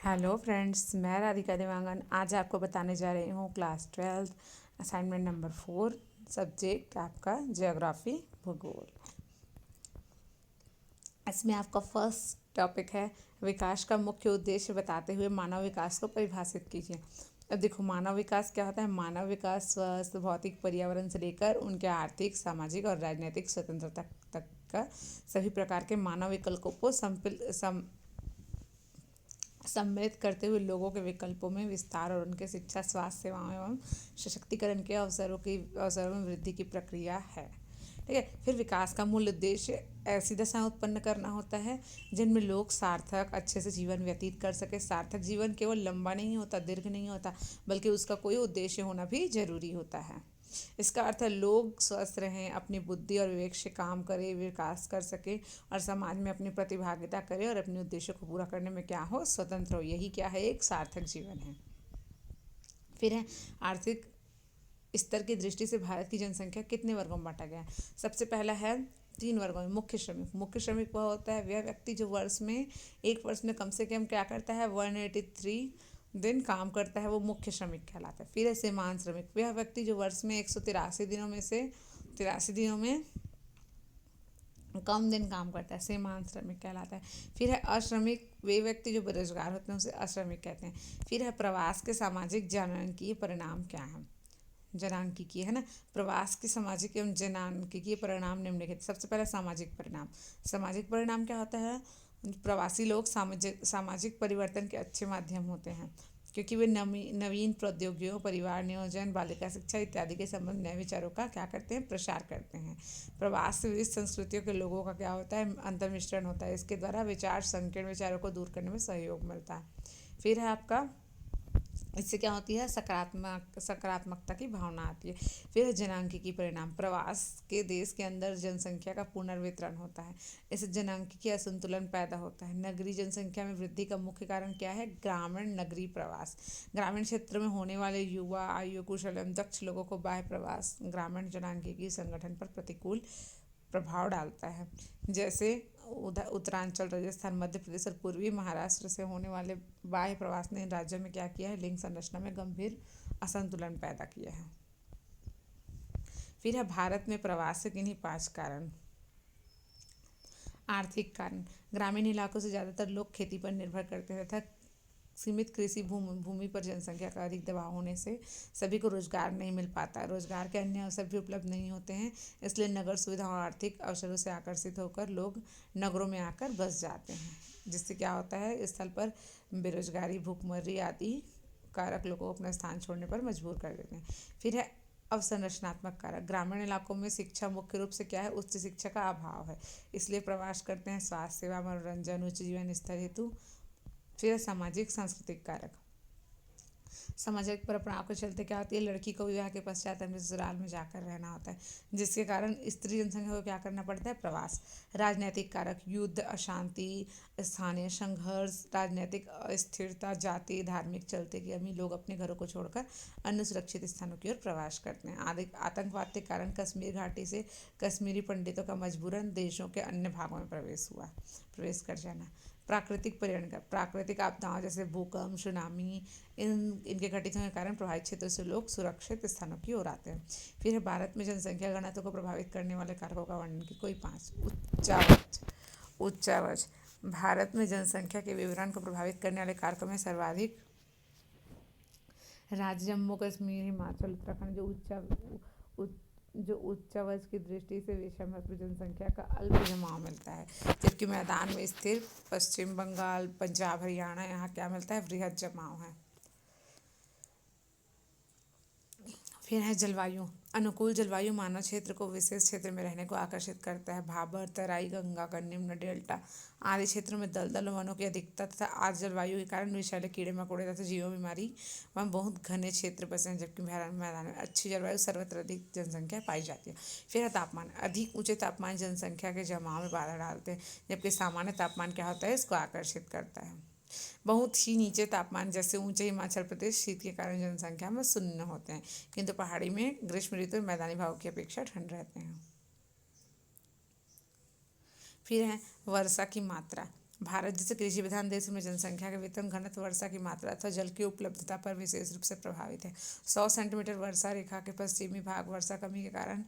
Hello friends, मैं राधिका देवांगन आज आपको बताने जा रही हूँ क्लास 12 असाइनमेंट नंबर 4 सब्जेक्ट आपका ज्योग्राफी भूगोल। इसमें आपका फर्स्ट टॉपिक है विकास का मुख्य उद्देश्य बताते हुए मानव विकास को परिभाषित कीजिए। अब देखो, मानव विकास क्या होता है। मानव विकास स्वास्थ्य भौतिक पर्यावरण से लेकर उनके आर्थिक सामाजिक और राजनीतिक स्वतंत्रता तक का सभी प्रकार के मानव विकल्पों को सम्मिलित करते हुए लोगों के विकल्पों में विस्तार और उनके शिक्षा स्वास्थ्य सेवाओं एवं सशक्तिकरण के अवसरों में वृद्धि की प्रक्रिया है। ठीक है। फिर विकास का मूल उद्देश्य ऐसी दशाएं उत्पन्न करना होता है जिनमें लोग सार्थक अच्छे से जीवन व्यतीत कर सके। सार्थक जीवन केवल लंबा नहीं होता, दीर्घ नहीं होता, बल्कि उसका कोई उद्देश्य होना भी जरूरी होता है। इसका अर्थ है लोग स्वस्थ रहें, अपनी बुद्धि और विवेक से काम करें, विकास कर सकें और समाज में अपनी प्रतिभागिता करें और अपने उद्देश्यों को पूरा करने में क्या हो, स्वतंत्र हो। यही क्या है, एक सार्थक जीवन है। फिर है आर्थिक स्तर की दृष्टि से भारत की जनसंख्या कितने वर्गों में बांटा गया है। सबसे पहला है 3 वर्गों में। मुख्य श्रमिक। मुख्य श्रमिक वह होता है वह व्यक्ति जो एक वर्ष में कम से कम क्या करता है, 183 दिन काम करता है, वो मुख्य श्रमिक कहलाता है। फिर है सीमांत श्रमिक। वह व्यक्ति जो वर्ष में 183 दिनों में से 83 दिनों में कम दिन काम करता है, सीमांत श्रमिक कहलाता है। फिर है अश्रमिक। वे व्यक्ति जो बेरोजगार होते हैं उसे अश्रमिक कहते हैं। फिर है प्रवास के सामाजिक जननांकीय परिणाम क्या है। जनांकिकीय है ना। प्रवास के सामाजिक एवं जनांकिकीय परिणाम निम्नलिखित। सबसे पहला सामाजिक परिणाम। सामाजिक परिणाम क्या होता है, प्रवासी लोग सामाजिक परिवर्तन के अच्छे माध्यम होते हैं क्योंकि वे नवीन प्रौद्योगिकियों, परिवार नियोजन, बालिका शिक्षा इत्यादि के संबंध नए विचारों का क्या करते हैं, प्रसार करते हैं। प्रवास से विविध संस्कृतियों के लोगों का क्या होता है, अंतर्मिश्रण होता है। इसके द्वारा संकीर्ण विचारों को दूर करने में सहयोग मिलता है। फिर है आपका, इससे क्या होती है, सकारात्मकता की भावना आती है। फिर जनांकिकी परिणाम। प्रवास के देश के अंदर जनसंख्या का पुनर्वितरण होता है। इससे जनांकिकीय असंतुलन पैदा होता है। नगरीय जनसंख्या में वृद्धि का मुख्य कारण क्या है, ग्रामीण नगरीय प्रवास। ग्रामीण क्षेत्र में होने वाले युवा, आयु, कुशल एवं दक्ष लोगों को बाह्य प्रवास ग्रामीण जनांकिकीय संगठन पर प्रतिकूल प्रभाव डालता है। जैसे उत्तरांचल, राजस्थान, मध्य प्रदेश और पूर्वी महाराष्ट्र से होने वाले बाह्य प्रवास ने इन राज्यों में क्या किया है, लिंग संरचना में गंभीर असंतुलन पैदा किया है। फिर है भारत में प्रवास के किन्हीं 5 कारण। आर्थिक कारण। ग्रामीण इलाकों से ज़्यादातर लोग खेती पर निर्भर करते हैं तथा सीमित कृषि भूमि पर जनसंख्या का अधिक दबाव होने से सभी को रोजगार नहीं मिल पाता। रोजगार के अन्य अवसर भी उपलब्ध नहीं होते हैं, इसलिए नगर सुविधाओं और आर्थिक अवसरों से आकर्षित होकर लोग नगरों में आकर बस जाते हैं, जिससे क्या होता है, स्थल पर बेरोजगारी, भूखमरी आदि कारक लोगों को अपना स्थान छोड़ने पर मजबूर कर देते हैं। फिर है अवसंरचनात्मक कारक। ग्रामीण इलाकों में शिक्षा मुख्य रूप से क्या है, उच्च शिक्षा का अभाव है, इसलिए प्रवास करते हैं। स्वास्थ्य सेवा, मनोरंजन, उच्च जीवन स्तर हेतु। फिर सामाजिक सांस्कृतिक कारक। सामाजिक परंपराओं के चलते क्या होती है, लड़की को विवाह के पश्चात अपने ससुराल में जाकर रहना होता है, जिसके कारण स्त्री जनसंख्या को क्या करना पड़ता है, प्रवास। राजनीतिक कारक। युद्ध, अशांति, स्थानीय संघर्ष, राजनीतिक अस्थिरता, जाति, धार्मिक चलते की कमी, लोग अपने घरों को छोड़कर अन्य सुरक्षित स्थानों की ओर प्रवास करते हैं। आतंकवाद के कारण कश्मीर घाटी से कश्मीरी पंडितों का मजबूरन देशों के अन्य भागों में प्रवेश कर जाना। प्राकृतिक पर्यावरण का। प्राकृतिक आपदाओं जैसे भूकंप, सुनामी, इनके घटित होने के कारण प्रभावित क्षेत्रों से लोग सुरक्षित स्थानों की ओर आते हैं। फिर है भारत में जनसंख्या घनत्व को प्रभावित करने वाले कारकों का वर्णन की कोई 5। उच्चावच। भारत में जनसंख्या के विवरण को प्रभावित करने वाले कारकों में सर्वाधिक राज्य जम्मू कश्मीर, हिमाचल, उत्तराखंड जो उच्चावच की दृष्टि से विषम है, उसमें जनसंख्या का अल्प जमाव मिलता है, जबकि मैदान में स्थिर पश्चिम बंगाल, पंजाब, हरियाणा, यहाँ क्या मिलता है, वृहद जमाव है। फिर है जलवायु। अनुकूल जलवायु मानव क्षेत्र को विशेष क्षेत्र में रहने को आकर्षित करता है। भाबर, तराई, गंगा का निम्न डेल्टा आदि क्षेत्रों में दलदल वनों की अधिकता तथा आज जलवायु के कारण विषैले कीड़े मकोड़े तथा जीव बीमारी वहाँ बहुत घने क्षेत्र बसे हैं, जबकि मैदान में अच्छी जलवायु सर्वत्र अधिक जनसंख्या पाई जाती है। फिर है तापमान। अधिक ऊंचे तापमान जनसंख्या के जमाव में बाधा डालते हैं, जबकि सामान्य तापमान क्या होता है, इसको आकर्षित करता है। बहुत ही नीचे तापमान जैसे ऊंचे हिमाचल प्रदेश शीत के कारण जनसंख्या में शून्य होते हैं, किंतु पहाड़ी में ग्रीष्म ऋतु में मैदानी भागों की अपेक्षा ठंड रहते हैं। फिर है वर्षा की मात्रा। भारत जैसे कृषि प्रधान देश में जनसंख्या के वेतन घनत्व, वर्षा की मात्रा तथा जल की उपलब्धता पर विशेष रूप से प्रभावित है। 100 सेंटीमीटर वर्षा रेखा के पश्चिमी भाग वर्षा कमी के कारण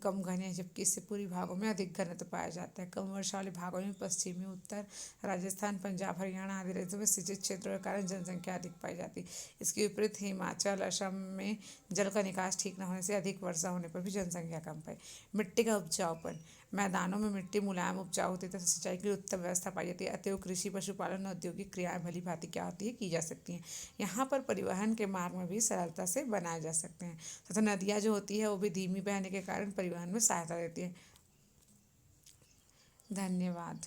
कम घने हैं, जबकि इससे पूर्वी भागों में अधिक घनत्व पाया जाता है। कम वर्षा वाले भागों में पश्चिमी उत्तर राजस्थान, पंजाब, हरियाणा आदि राज्यों में सिंचित क्षेत्रों के कारण जनसंख्या अधिक पाई जाती है। इसके विपरीत हिमाचल, असम में जल का निकास ठीक न होने से अधिक वर्षा होने पर भी जनसंख्या कम पाई। मिट्टी का उपजाऊपन। मैदानों में मिट्टी मुलायम उपजाऊ होती है तथा सिंचाई की उत्तम व्यवस्था पाई जाती है, अतएव कृषि, पशुपालन, औद्योगिक क्रियाएं भली भांति क्या होती है की जा सकती हैं। यहाँ पर परिवहन के मार्ग में भी सरलता से बनाए जा सकते हैं तथा नदियाँ जो होती है वो भी धीमी बहने के कारण परिवहन में सहायता देती है। धन्यवाद।